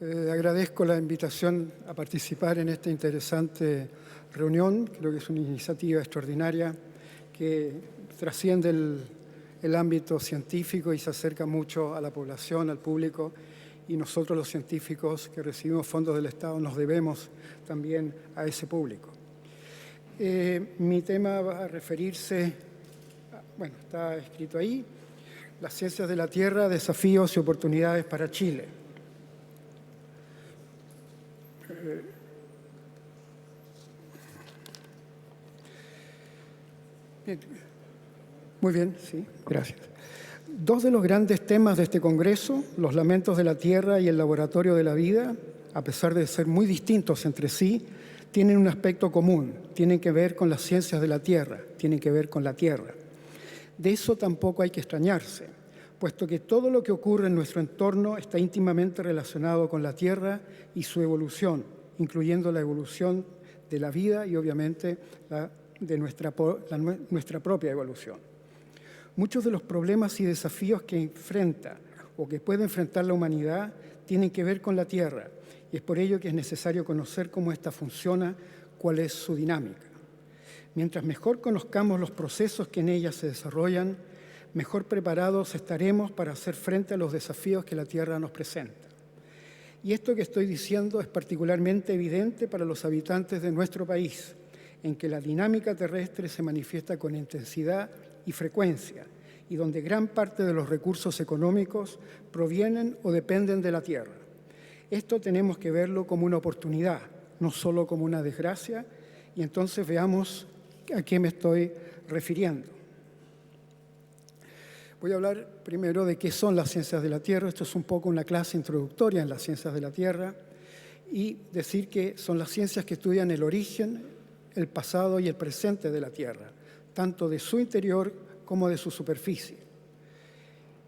Agradezco la invitación a participar en esta interesante reunión. Creo que es una iniciativa extraordinaria que trasciende el ámbito científico y se acerca mucho a la población, al público, y nosotros los científicos que recibimos fondos del Estado nos debemos también a ese público. Mi tema va a referirse, bueno, está escrito ahí, las ciencias de la Tierra, desafíos y oportunidades para Chile. Muy bien, sí, gracias. Dos de los grandes temas de este Congreso, los lamentos de la Tierra y el laboratorio de la vida, a pesar de ser muy distintos entre sí, tienen un aspecto común, tienen que ver con las ciencias de la Tierra, tienen que ver con la Tierra. De eso tampoco hay que extrañarse, puesto que todo lo que ocurre en nuestro entorno está íntimamente relacionado con la Tierra y su evolución, incluyendo la evolución de la vida y obviamente nuestra propia evolución. Muchos de los problemas y desafíos que enfrenta o que puede enfrentar la humanidad tienen que ver con la Tierra, y es por ello que es necesario conocer cómo ésta funciona, cuál es su dinámica. Mientras mejor conozcamos los procesos que en ella se desarrollan, mejor preparados estaremos para hacer frente a los desafíos que la Tierra nos presenta. Y esto que estoy diciendo es particularmente evidente para los habitantes de nuestro país, en que la dinámica terrestre se manifiesta con intensidad y frecuencia, y donde gran parte de los recursos económicos provienen o dependen de la Tierra. Esto tenemos que verlo como una oportunidad, no solo como una desgracia, y entonces veamos a qué me estoy refiriendo. Voy a hablar primero de qué son las ciencias de la Tierra. Esto es un poco una clase introductoria en las ciencias de la Tierra, y decir que son las ciencias que estudian el origen, el pasado y el presente de la Tierra, tanto de su interior como de su superficie.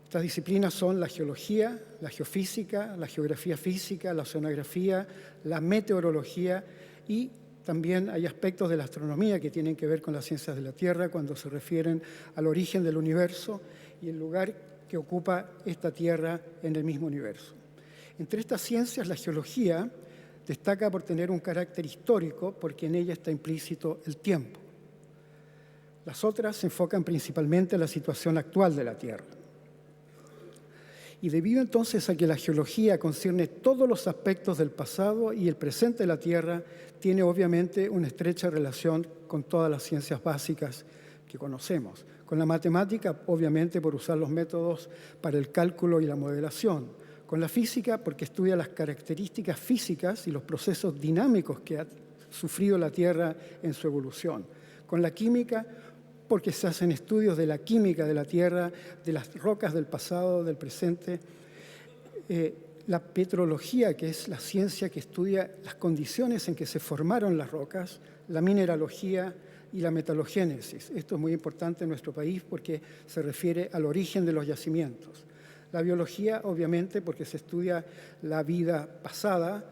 Estas disciplinas son la geología, la geofísica, la geografía física, la oceanografía, la meteorología, y también hay aspectos de la astronomía que tienen que ver con las ciencias de la Tierra cuando se refieren al origen del universo y el lugar que ocupa esta Tierra en el mismo universo. Entre estas ciencias, la geología destaca por tener un carácter histórico porque en ella está implícito el tiempo. Las otras se enfocan principalmente en la situación actual de la Tierra. Y debido entonces a que la geología concierne todos los aspectos del pasado y el presente de la Tierra, tiene obviamente una estrecha relación con todas las ciencias básicas que conocemos. Con la matemática, obviamente, por usar los métodos para el cálculo y la modelación. Con la física, porque estudia las características físicas y los procesos dinámicos que ha sufrido la Tierra en su evolución. Con la química, porque se hacen estudios de la química de la Tierra, de las rocas del pasado, del presente. La petrología, que es la ciencia que estudia las condiciones en que se formaron las rocas, la mineralogía y la metalogénesis. Esto es muy importante en nuestro país porque se refiere al origen de los yacimientos. La biología, obviamente, porque se estudia la vida pasada,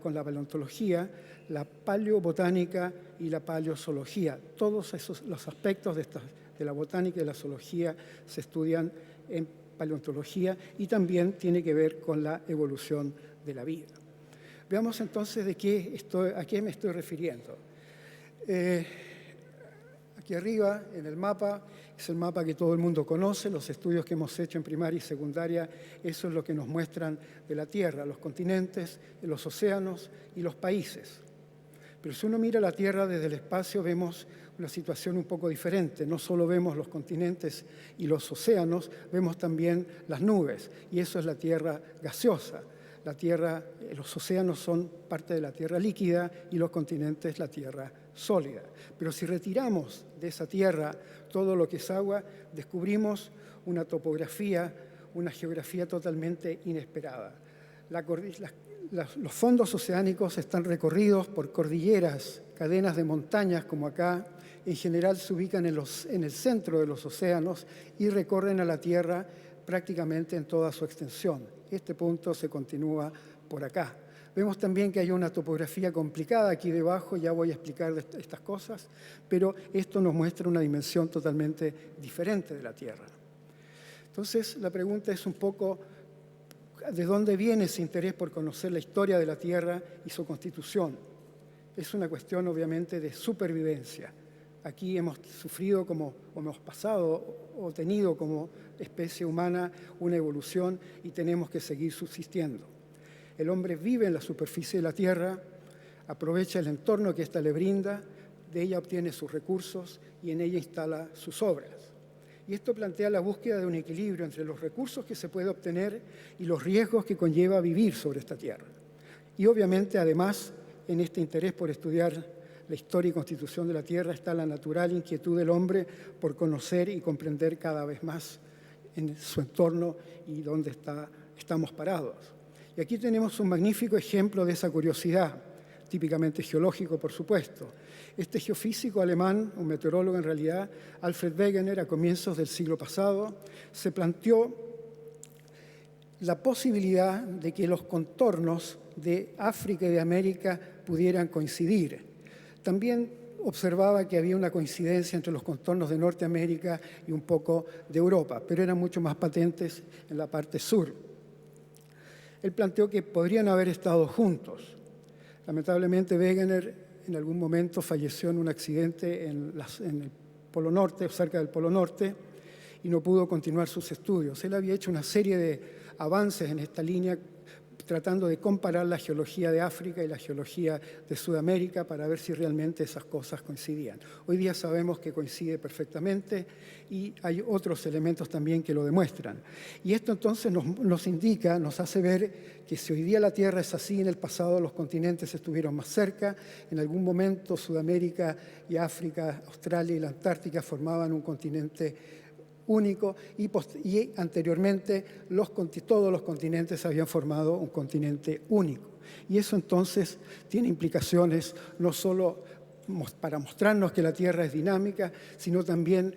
con la paleontología, la paleobotánica y la paleozoología. Todos esos los aspectos de la botánica y la zoología se estudian en paleontología y también tiene que ver con la evolución de la vida. Veamos entonces a qué me estoy refiriendo. Aquí arriba, en el mapa, es el mapa que todo el mundo conoce, los estudios que hemos hecho en primaria y secundaria, eso es lo que nos muestran de la Tierra, los continentes, los océanos y los países. Pero si uno mira la Tierra desde el espacio, vemos una situación un poco diferente. No solo vemos los continentes y los océanos, vemos también las nubes, y eso es la Tierra gaseosa. Los océanos son parte de la Tierra líquida y los continentes la Tierra sólida. Pero si retiramos de esa Tierra todo lo que es agua, descubrimos una topografía, una geografía totalmente inesperada. Los fondos oceánicos están recorridos por cordilleras, cadenas de montañas como acá. En general se ubican en el centro de los océanos y recorren a la Tierra prácticamente en toda su extensión. Este punto se continúa por acá. Vemos también que hay una topografía complicada aquí debajo, ya voy a explicar estas cosas, pero esto nos muestra una dimensión totalmente diferente de la Tierra. Entonces, la pregunta es un poco, ¿De dónde viene ese interés por conocer la historia de la Tierra y su constitución? Es una cuestión, obviamente, de supervivencia. Aquí hemos sufrido o hemos pasado o tenido como especie humana una evolución y tenemos que seguir subsistiendo. El hombre vive en la superficie de la Tierra, aprovecha el entorno que ésta le brinda, de ella obtiene sus recursos y en ella instala sus obras. Y esto plantea la búsqueda de un equilibrio entre los recursos que se puede obtener y los riesgos que conlleva vivir sobre esta tierra. Y obviamente, además, en este interés por estudiar la historia y constitución de la tierra está la natural inquietud del hombre por conocer y comprender cada vez más en su entorno y dónde estamos parados. Y aquí tenemos un magnífico ejemplo de esa curiosidad, típicamente geológico, por supuesto. Este geofísico alemán, un meteorólogo en realidad, Alfred Wegener, a comienzos del siglo pasado, se planteó la posibilidad de que los contornos de África y de América pudieran coincidir. También observaba que había una coincidencia entre los contornos de Norteamérica y un poco de Europa, pero eran mucho más patentes en la parte sur. Él planteó que podrían haber estado juntos. Lamentablemente, Wegener en algún momento falleció en un accidente en el Polo Norte, cerca del Polo Norte, y no pudo continuar sus estudios. Él había hecho una serie de avances en esta línea tratando de comparar la geología de África y la geología de Sudamérica para ver si realmente esas cosas coincidían. Hoy día sabemos que coincide perfectamente y hay otros elementos también que lo demuestran. Y esto entonces nos hace ver que si hoy día la Tierra es así, en el pasado los continentes estuvieron más cerca, en algún momento Sudamérica y África, Australia y la Antártica formaban un continente único y anteriormente todos los continentes habían formado un continente único. Y eso entonces tiene implicaciones no solo para mostrarnos que la Tierra es dinámica, sino también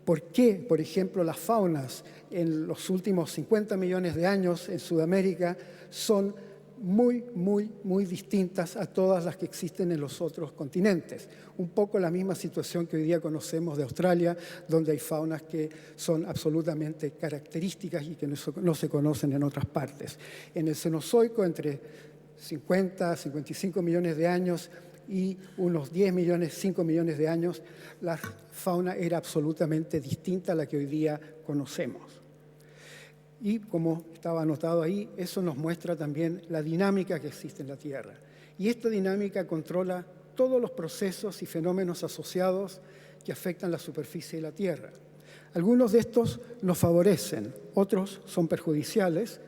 por qué, por ejemplo, las faunas en los últimos 50 millones de años en Sudamérica son muy distintas a todas las que existen en los otros continentes. Un poco la misma situación que hoy día conocemos de Australia, donde hay faunas que son absolutamente características y que no se conocen en otras partes. En el Cenozoico, entre 50 a 55 millones de años y unos 5 millones de años, la fauna era absolutamente distinta a la que hoy día conocemos. Y como estaba anotado ahí, eso nos muestra también la dinámica que existe en la Tierra. Y esta dinámica controla todos los procesos y fenómenos asociados que afectan la superficie de la Tierra. Algunos de estos nos favorecen, otros son perjudiciales,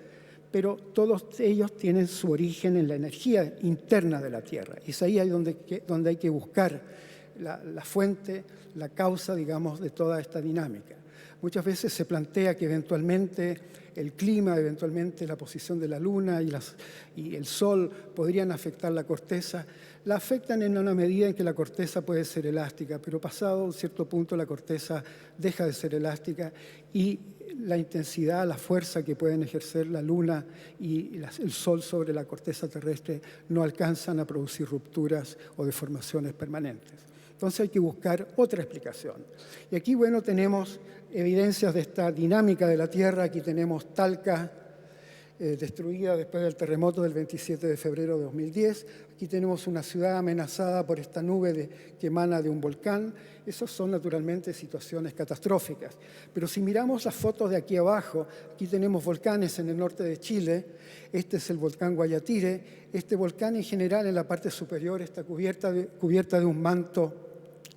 pero todos ellos tienen su origen en la energía interna de la Tierra. Y es ahí donde hay que buscar la fuente, la causa, digamos, de toda esta dinámica. Muchas veces se plantea que eventualmente el clima, eventualmente la posición de la Luna y el Sol podrían afectar la corteza. La afectan en una medida en que la corteza puede ser elástica, pero pasado un cierto punto la corteza deja de ser elástica y la intensidad, la fuerza que pueden ejercer la Luna y el Sol sobre la corteza terrestre no alcanzan a producir rupturas o deformaciones permanentes. Entonces hay que buscar otra explicación. Y aquí, bueno, tenemos evidencias de esta dinámica de la Tierra. Aquí tenemos Talca, destruida después del terremoto del 27 de febrero de 2010. Aquí tenemos una ciudad amenazada por esta nube que emana de un volcán. Esas son naturalmente situaciones catastróficas. Pero si miramos las fotos de aquí abajo, aquí tenemos volcanes en el norte de Chile. Este es el volcán Guayatire. Este volcán en general en la parte superior está cubierta de un manto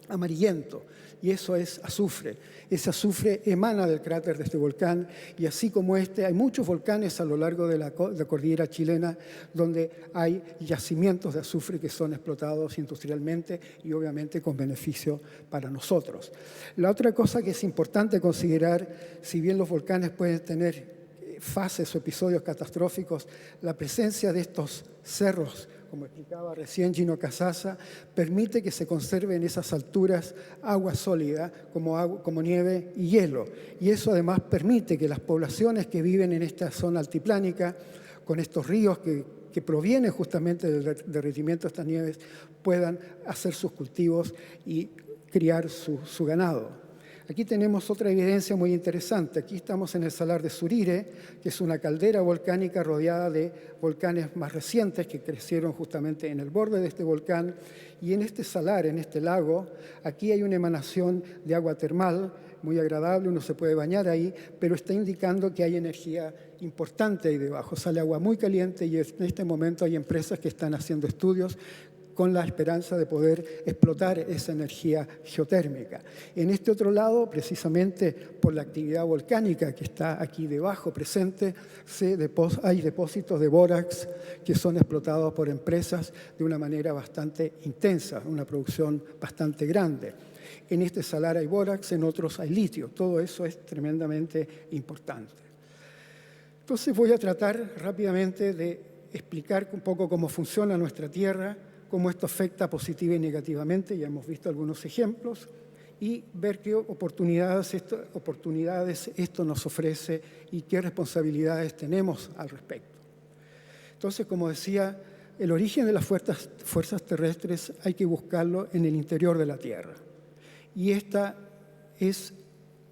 amarillento, y eso es azufre. Ese azufre emana del cráter de este volcán, y así como este, hay muchos volcanes a lo largo de la cordillera chilena donde hay yacimientos de azufre que son explotados industrialmente y obviamente con beneficio para nosotros. La otra cosa que es importante considerar, si bien los volcanes pueden tener fases o episodios catastróficos, la presencia de estos cerros, como explicaba recién Gino Casasa, permite que se conserve en esas alturas agua sólida como nieve y hielo. Y eso además permite que las poblaciones que viven en esta zona altiplánica, con estos ríos que provienen justamente del derretimiento de estas nieves, puedan hacer sus cultivos y criar su ganado. Aquí tenemos otra evidencia muy interesante. Aquí estamos en el Salar de Surire, que es una caldera volcánica rodeada de volcanes más recientes que crecieron justamente en el borde de este volcán. Y en este salar, en este lago, aquí hay una emanación de agua termal muy agradable, uno se puede bañar ahí, pero está indicando que hay energía importante ahí debajo. Sale agua muy caliente y en este momento hay empresas que están haciendo estudios con la esperanza de poder explotar esa energía geotérmica. En este otro lado, precisamente por la actividad volcánica que está aquí debajo presente, hay depósitos de bórax que son explotados por empresas de una manera bastante intensa, una producción bastante grande. En este salar hay bórax, en otros hay litio. Todo eso es tremendamente importante. Entonces voy a tratar rápidamente de explicar un poco cómo funciona nuestra Tierra, cómo esto afecta positiva y negativamente, ya hemos visto algunos ejemplos, y ver qué oportunidades esto nos ofrece y qué responsabilidades tenemos al respecto. Entonces, como decía, el origen de las fuerzas terrestres hay que buscarlo en el interior de la Tierra. Y esta es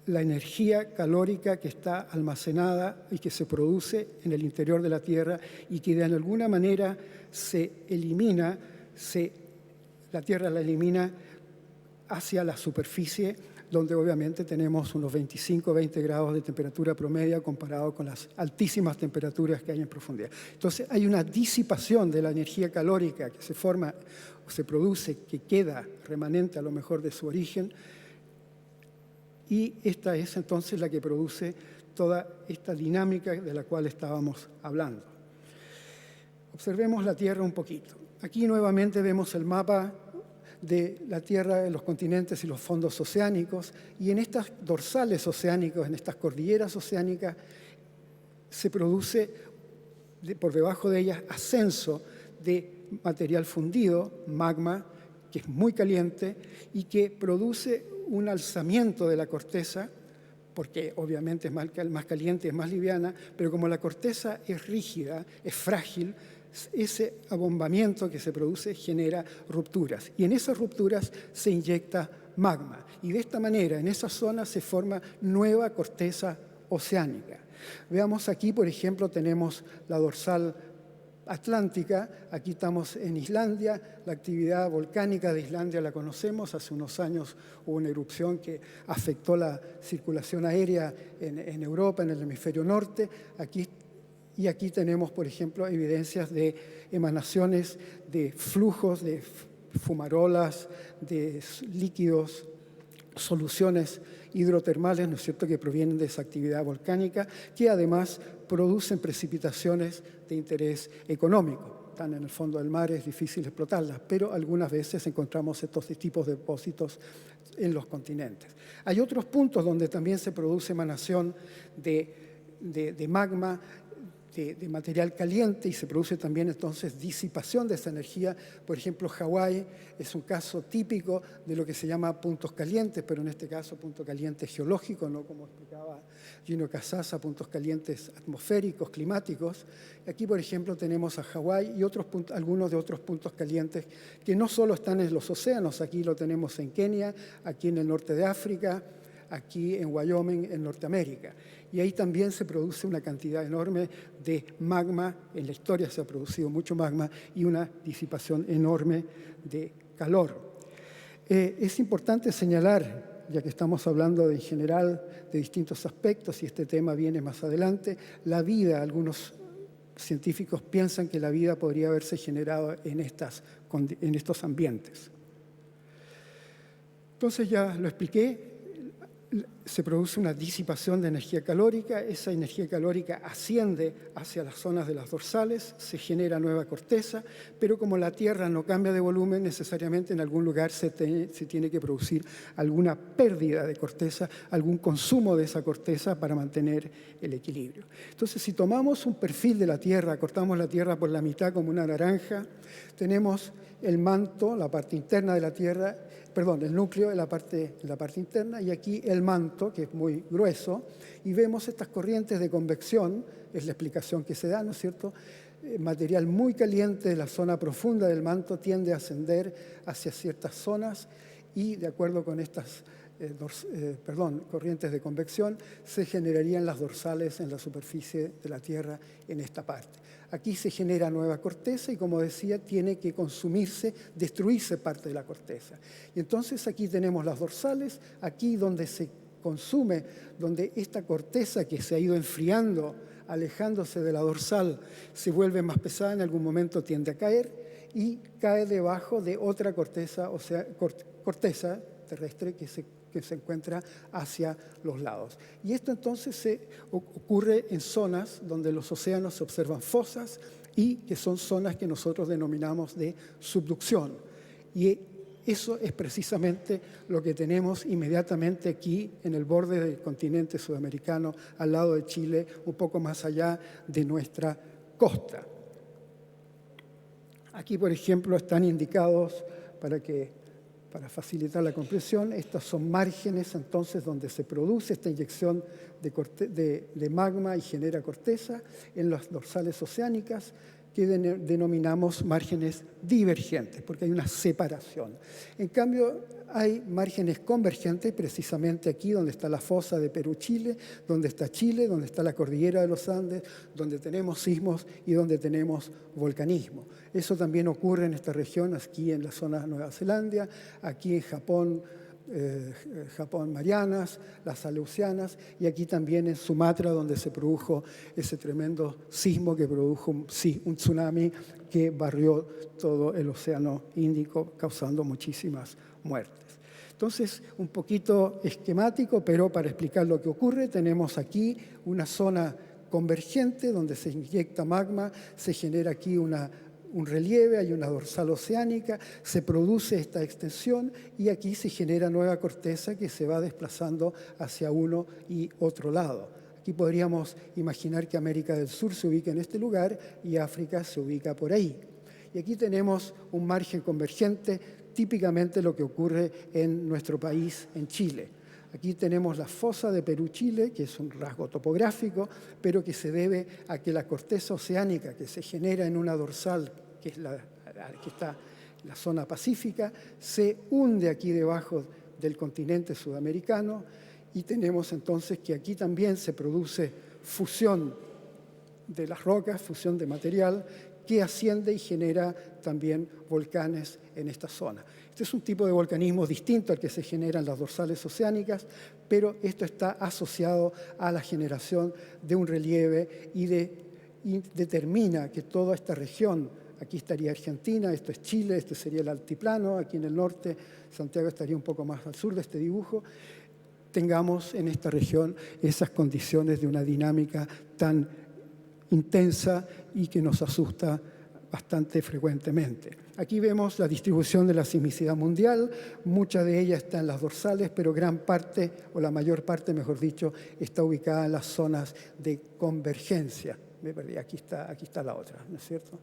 la energía calórica que está almacenada y que se produce en el interior de la Tierra y que de alguna manera se elimina, la Tierra la elimina hacia la superficie, donde obviamente tenemos unos 25-20 grados de temperatura promedio comparado con las altísimas temperaturas que hay en profundidad. Entonces hay una disipación de la energía calórica que se forma o se produce, que queda remanente a lo mejor de su origen, y esta es entonces la que produce toda esta dinámica de la cual estábamos hablando. Observemos la Tierra un poquito. Aquí nuevamente vemos el mapa de la Tierra, de los continentes y los fondos oceánicos, y en estas dorsales oceánicos, en estas cordilleras oceánicas, se produce por debajo de ellas ascenso de material fundido, magma, que es muy caliente y que produce un alzamiento de la corteza, porque obviamente es más caliente, es más liviana, pero como la corteza es rígida, es frágil, ese abombamiento que se produce genera rupturas. Y en esas rupturas se inyecta magma. Y de esta manera, en esa zona se forma nueva corteza oceánica. Veamos aquí, por ejemplo, tenemos la dorsal atlántica. Aquí estamos en Islandia. La actividad volcánica de Islandia la conocemos. Hace unos años hubo una erupción que afectó la circulación aérea en Europa, en el hemisferio norte. Y aquí tenemos, por ejemplo, evidencias de emanaciones de flujos, de fumarolas, de líquidos, soluciones hidrotermales, ¿no es cierto?, que provienen de esa actividad volcánica, que además producen precipitaciones de interés económico. Están en el fondo del mar, es difícil explotarlas, pero algunas veces encontramos estos tipos de depósitos en los continentes. Hay otros puntos donde también se produce emanación de magma, de material caliente, y se produce también entonces disipación de esa energía. Por ejemplo, Hawái es un caso típico de lo que se llama puntos calientes, pero en este caso punto caliente geológico, no como explicaba Gino Casassa, puntos calientes atmosféricos, climáticos. Aquí, por ejemplo, tenemos a Hawái y algunos de otros puntos calientes que no solo están en los océanos. Aquí lo tenemos en Kenia, aquí en el norte de África, aquí en Wyoming, en Norteamérica. Y ahí también se produce una cantidad enorme de magma. En la historia se ha producido mucho magma y una disipación enorme de calor. Es importante señalar, ya que estamos hablando en general de distintos aspectos, y este tema viene más adelante, la vida. Algunos científicos piensan que la vida podría haberse generado en estos ambientes. Entonces ya lo expliqué. Se produce una disipación de energía calórica, esa energía calórica asciende hacia las zonas de las dorsales, se genera nueva corteza, pero como la Tierra no cambia de volumen, necesariamente en algún lugar se tiene que producir alguna pérdida de corteza, algún consumo de esa corteza para mantener el equilibrio. Entonces, si tomamos un perfil de la Tierra, cortamos la Tierra por la mitad como una naranja, tenemos el manto, la parte interna de la Tierra, el núcleo en la parte interna, y aquí el manto, que es muy grueso, y vemos estas corrientes de convección, es la explicación que se da, ¿no es cierto? Material muy caliente de la zona profunda del manto tiende a ascender hacia ciertas zonas, y de acuerdo con estas corrientes de convección, se generarían las dorsales en la superficie de la Tierra en esta parte. Aquí se genera nueva corteza y, como decía, tiene que consumirse, destruirse parte de la corteza. Y entonces aquí tenemos las dorsales, aquí donde se consume, donde esta corteza que se ha ido enfriando, alejándose de la dorsal, se vuelve más pesada, en algún momento tiende a caer y cae debajo de otra corteza, o sea, corteza terrestre que se encuentra hacia los lados. Y esto entonces ocurre en zonas donde los océanos se observan fosas y que son zonas que nosotros denominamos de subducción. Y eso es precisamente lo que tenemos inmediatamente aquí en el borde del continente sudamericano, al lado de Chile, un poco más allá de nuestra costa. Aquí, por ejemplo, están indicados para facilitar la comprensión, estos son márgenes entonces donde se produce esta inyección de magma y genera corteza en las dorsales oceánicas, que denominamos márgenes divergentes, porque hay una separación. En cambio, hay márgenes convergentes, precisamente aquí donde está la fosa de Perú-Chile, donde está la cordillera de los Andes, donde tenemos sismos y donde tenemos volcanismo. Eso también ocurre en esta región, aquí en la zona de Nueva Zelanda, aquí en Japón, Marianas, las Aleutianas, y aquí también en Sumatra, donde se produjo ese tremendo sismo que produjo un tsunami que barrió todo el océano Índico, causando muchísimas muertes. Entonces, un poquito esquemático, pero para explicar lo que ocurre, tenemos aquí una zona convergente donde se inyecta magma, se genera aquí un relieve, hay una dorsal oceánica, se produce esta extensión y aquí se genera nueva corteza que se va desplazando hacia uno y otro lado. Aquí podríamos imaginar que América del Sur se ubica en este lugar y África se ubica por ahí. Y aquí tenemos un margen convergente, típicamente lo que ocurre en nuestro país, en Chile. Aquí tenemos la fosa de Perú-Chile, que es un rasgo topográfico, pero que se debe a que la corteza oceánica que se genera en una dorsal, que es que está en la zona pacífica, se hunde aquí debajo del continente sudamericano y tenemos entonces que aquí también se produce fusión de las rocas, fusión de material, que asciende y genera también volcanes en esta zona. Este es un tipo de volcanismo distinto al que se genera en las dorsales oceánicas, pero esto está asociado a la generación de un relieve y determina que toda esta región, aquí estaría Argentina, esto es Chile, este sería el altiplano, aquí en el norte, Santiago estaría un poco más al sur de este dibujo, tengamos en esta región esas condiciones de una dinámica tan intensa y que nos asusta bastante frecuentemente. Aquí vemos la distribución de la sismicidad mundial, mucha de ella está en las dorsales, pero gran parte, o la mayor parte, mejor dicho, está ubicada en las zonas de convergencia. Me perdí, aquí está la otra, ¿no es cierto?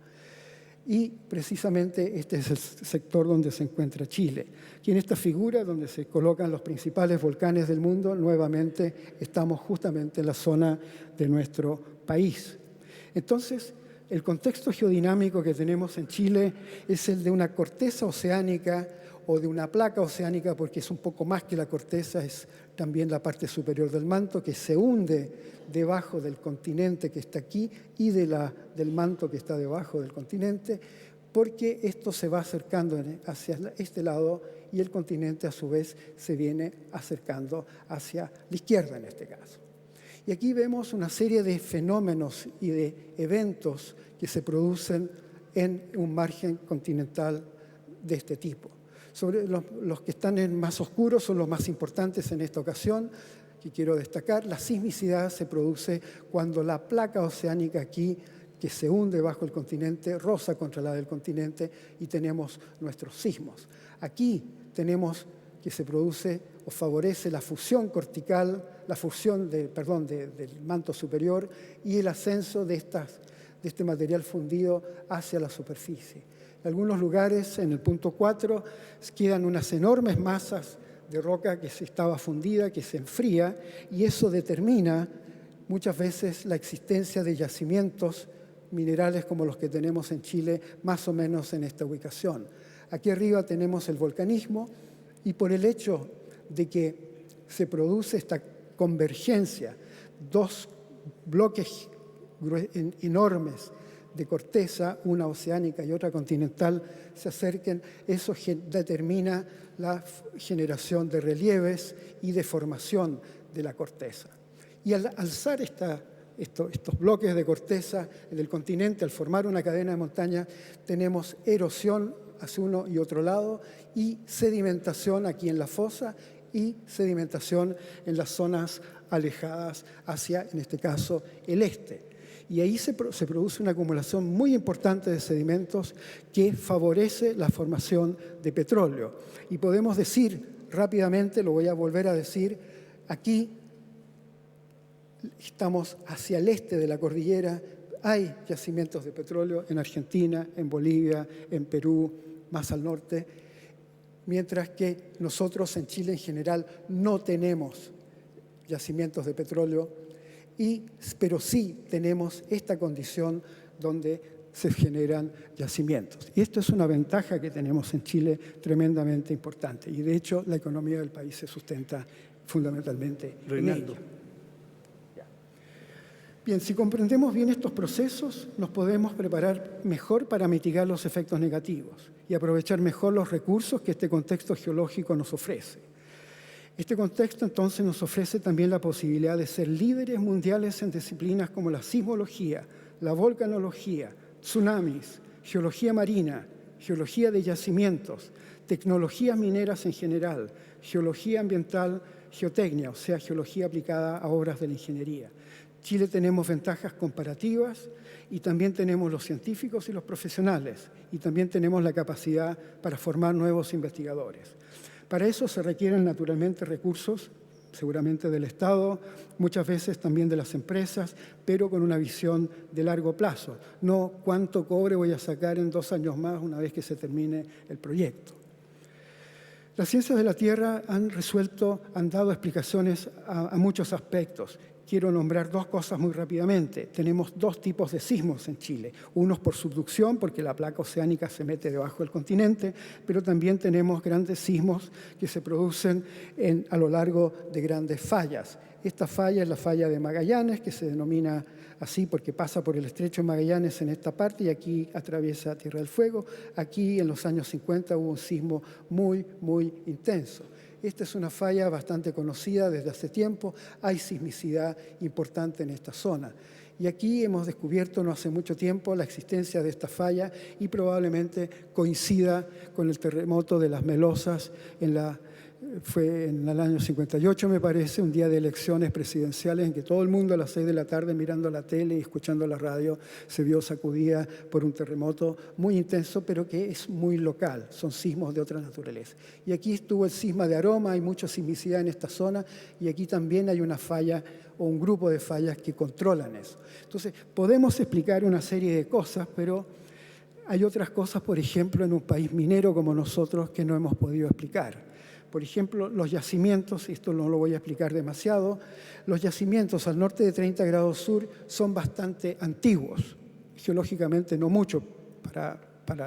Y precisamente este es el sector donde se encuentra Chile. Aquí en esta figura, donde se colocan los principales volcanes del mundo, nuevamente estamos justamente en la zona de nuestro país. Entonces, el contexto geodinámico que tenemos en Chile es el de una corteza oceánica o de una placa oceánica, porque es un poco más que la corteza, es también la parte superior del manto que se hunde debajo del continente que está aquí y del manto que está debajo del continente, porque esto se va acercando hacia este lado y el continente a su vez se viene acercando hacia la izquierda en este caso. Y aquí vemos una serie de fenómenos y de eventos que se producen en un margen continental de este tipo. Sobre los que están en más oscuros son los más importantes en esta ocasión, que quiero destacar. La sismicidad se produce cuando la placa oceánica aquí, que se hunde bajo el continente, roza contra la del continente y tenemos nuestros sismos. Aquí tenemos que se produce o favorece la fusión cortical, la fusión del manto superior y el ascenso de este material fundido hacia la superficie. En algunos lugares, en el punto 4, quedan unas enormes masas de roca que se estaba fundida, que se enfría, y eso determina muchas veces la existencia de yacimientos minerales como los que tenemos en Chile, más o menos en esta ubicación. Aquí arriba tenemos el volcanismo, y por el hecho de que se produce esta convergencia, dos bloques enormes de corteza, una oceánica y otra continental, se acerquen, eso determina la generación de relieves y de formación de la corteza. Y al alzar estos bloques de corteza en el continente, al formar una cadena de montaña, tenemos erosión hacia uno y otro lado y sedimentación aquí en la fosa y sedimentación en las zonas alejadas hacia, en este caso, el este. Y ahí se produce una acumulación muy importante de sedimentos que favorece la formación de petróleo. Y podemos decir rápidamente, lo voy a volver a decir, aquí estamos hacia el este de la cordillera, hay yacimientos de petróleo en Argentina, en Bolivia, en Perú, más al norte, mientras que nosotros en Chile en general no tenemos yacimientos de petróleo, pero sí tenemos esta condición donde se generan yacimientos. Y esto es una ventaja que tenemos en Chile tremendamente importante. Y de hecho la economía del país se sustenta fundamentalmente en ello. Bien, si comprendemos bien estos procesos, nos podemos preparar mejor para mitigar los efectos negativos y aprovechar mejor los recursos que este contexto geológico nos ofrece. Este contexto entonces nos ofrece también la posibilidad de ser líderes mundiales en disciplinas como la sismología, la volcanología, tsunamis, geología marina, geología de yacimientos, tecnologías mineras en general, geología ambiental, geotecnia, o sea, geología aplicada a obras de la ingeniería. Chile tenemos ventajas comparativas y también tenemos los científicos y los profesionales y también tenemos la capacidad para formar nuevos investigadores. Para eso se requieren naturalmente recursos, seguramente del Estado, muchas veces también de las empresas, pero con una visión de largo plazo. No cuánto cobre voy a sacar en 2 años más una vez que se termine el proyecto. Las ciencias de la Tierra han dado explicaciones a muchos aspectos. Quiero nombrar 2 cosas muy rápidamente. Tenemos 2 tipos de sismos en Chile. Unos por subducción, porque la placa oceánica se mete debajo del continente, pero también tenemos grandes sismos que se producen a lo largo de grandes fallas. Esta falla es la falla de Magallanes, que se denomina así porque pasa por el estrecho de Magallanes en esta parte y aquí atraviesa Tierra del Fuego. Aquí en los años 50 hubo un sismo muy, muy intenso. Esta es una falla bastante conocida desde hace tiempo, hay sismicidad importante en esta zona. Y aquí hemos descubierto no hace mucho tiempo la existencia de esta falla y probablemente coincida con el terremoto de las Melosas fue en el año 58, me parece, un día de elecciones presidenciales en que todo el mundo a las 6 de la tarde mirando la tele y escuchando la radio se vio sacudida por un terremoto muy intenso, pero que es muy local, son sismos de otra naturaleza. Y aquí estuvo el sisma de Aroma, hay mucha sismicidad en esta zona y aquí también hay una falla o un grupo de fallas que controlan eso. Entonces, podemos explicar una serie de cosas, pero hay otras cosas, por ejemplo, en un país minero como nosotros que no hemos podido explicar. Por ejemplo, los yacimientos, y esto no lo voy a explicar demasiado, los yacimientos al norte de 30 grados sur son bastante antiguos, geológicamente no mucho, para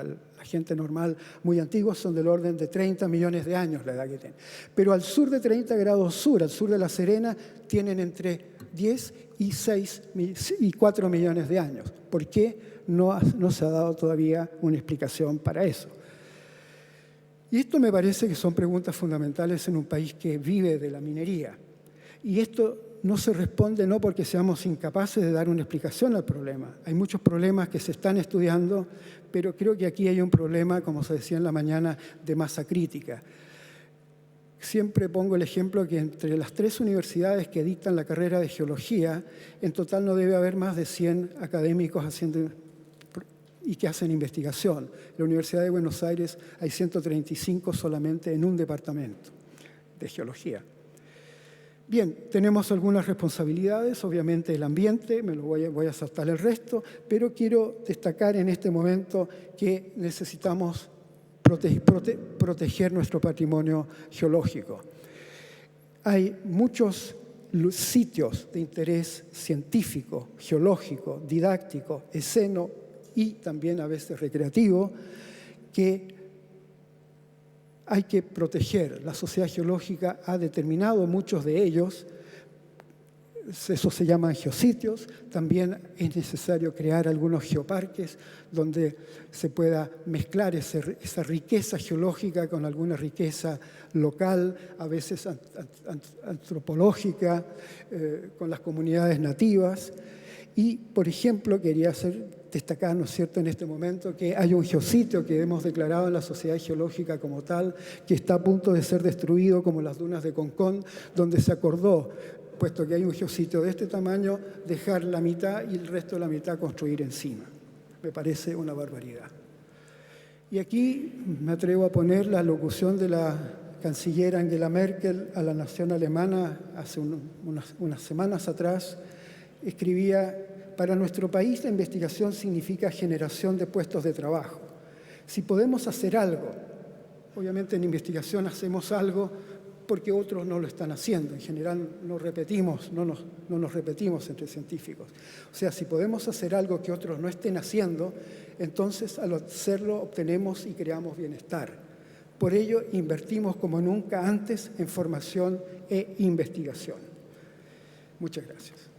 la gente normal muy antiguos, son del orden de 30 millones de años la edad que tienen. Pero al sur de 30 grados sur, al sur de La Serena, tienen entre 10 y 4 millones de años. ¿Por qué? No se ha dado todavía una explicación para eso. Y esto me parece que son preguntas fundamentales en un país que vive de la minería. Y esto no se responde no porque seamos incapaces de dar una explicación al problema. Hay muchos problemas que se están estudiando, pero creo que aquí hay un problema, como se decía en la mañana, de masa crítica. Siempre pongo el ejemplo que entre las 3 universidades que dictan la carrera de geología, en total no debe haber más de 100 académicos y que hacen investigación. En la Universidad de Buenos Aires hay 135 solamente en un departamento de geología. Bien, tenemos algunas responsabilidades, obviamente el ambiente, voy a saltar el resto, pero quiero destacar en este momento que necesitamos proteger nuestro patrimonio geológico. Hay muchos sitios de interés científico, geológico, didáctico, esceno y también a veces recreativo, que hay que proteger. La Sociedad Geológica ha determinado muchos de ellos. Eso se llaman geositios. También es necesario crear algunos geoparques donde se pueda mezclar esa riqueza geológica con alguna riqueza local, a veces antropológica, con las comunidades nativas. Y, por ejemplo, quería destacar, ¿no es cierto?, en este momento que hay un geositio que hemos declarado en la Sociedad Geológica como tal, que está a punto de ser destruido, como las dunas de Concón, donde se acordó, puesto que hay un geositio de este tamaño, dejar la mitad y el resto de la mitad construir encima. Me parece una barbaridad. Y aquí me atrevo a poner la locución de la canciller Angela Merkel a la nación alemana hace unas semanas atrás. Escribía: para nuestro país la investigación significa generación de puestos de trabajo. Si podemos hacer algo, obviamente en investigación hacemos algo porque otros no lo están haciendo. En general no nos repetimos entre científicos. O sea, si podemos hacer algo que otros no estén haciendo, entonces al hacerlo obtenemos y creamos bienestar. Por ello invertimos como nunca antes en formación e investigación. Muchas gracias.